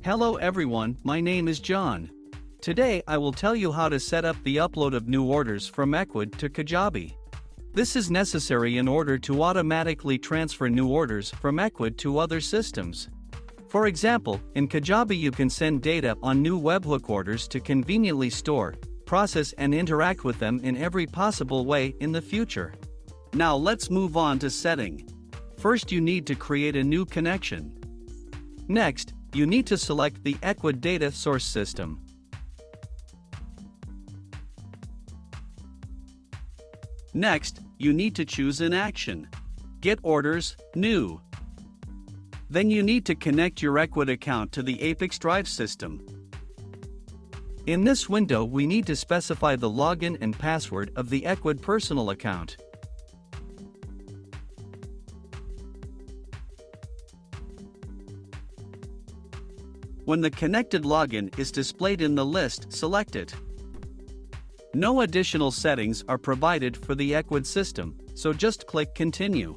Hello everyone, my name is John. Today I will tell you how to set up the upload of new orders from Ecwid to Kajabi. This is necessary in order to automatically transfer new orders from Ecwid to other systems. For example, in Kajabi you can send data on new webhook orders to conveniently store, process and interact with them in every possible way in the future. Now let's move on to setting. First you need to create a new connection. Next, you need to select the Ecwid data source system. Next, you need to choose an action. Get orders, new. Then you need to connect your Ecwid account to the ApiX-Drive system. In this window we need to specify the login and password of the Ecwid personal account. When the connected login is displayed in the list, select it. No additional settings are provided for the Ecwid system, so just click Continue.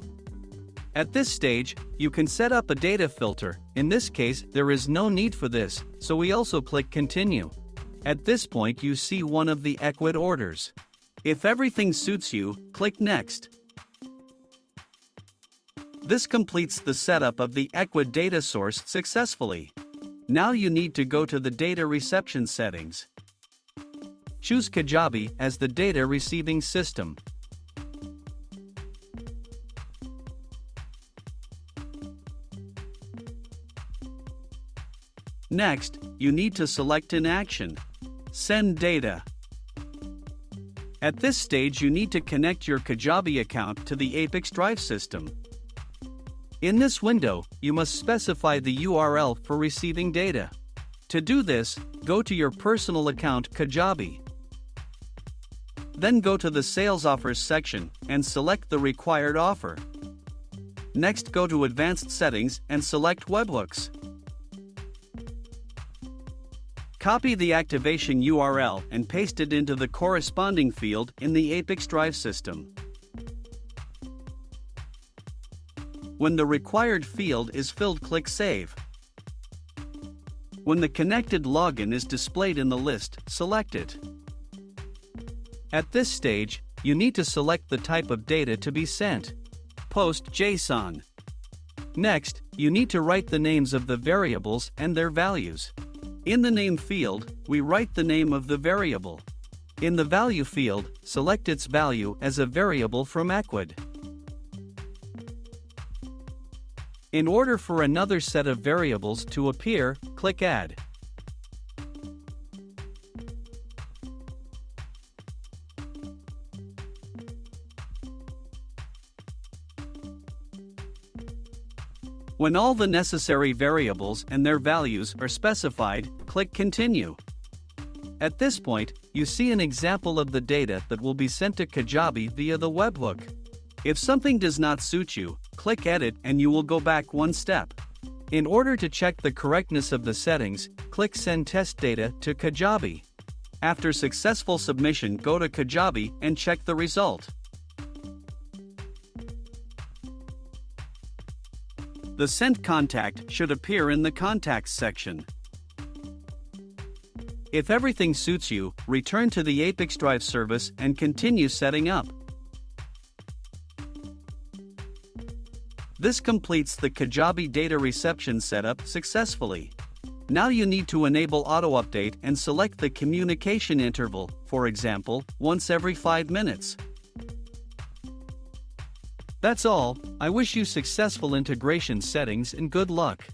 At this stage, you can set up a data filter. In this case, there is no need for this, so we also click Continue. At this point you see one of the Ecwid orders. If everything suits you, click Next. This completes the setup of the Ecwid data source successfully. Now you need to go to the data reception settings. Choose Kajabi as the data receiving system. Next, you need to select an action. Send data. At this stage you need to connect your Kajabi account to the ApiX-Drive system. In this window, you must specify the URL for receiving data. To do this, go to your personal account Kajabi. Then go to the Sales Offers section and select the required offer. Next go to Advanced Settings and select Webhooks. Copy the activation URL and paste it into the corresponding field in the ApiX-Drive system. When the required field is filled, click Save. When the connected login is displayed in the list, select it. At this stage, you need to select the type of data to be sent. Post JSON. Next, you need to write the names of the variables and their values. In the name field, we write the name of the variable. In the value field, select its value as a variable from Ecwid. In order for another set of variables to appear, click Add. When all the necessary variables and their values are specified, click Continue. At this point, you see an example of the data that will be sent to Kajabi via the webhook. If something does not suit you, click Edit and you will go back one step. In order to check the correctness of the settings, click Send Test Data to Kajabi. After successful submission, go to Kajabi and check the result. The sent contact should appear in the Contacts section. If everything suits you, return to the ApiX-Drive service and continue setting up. This completes the Kajabi data reception setup successfully. Now you need to enable auto-update and select the communication interval, for example, once every 5 minutes. That's all. I wish you successful integration settings and good luck.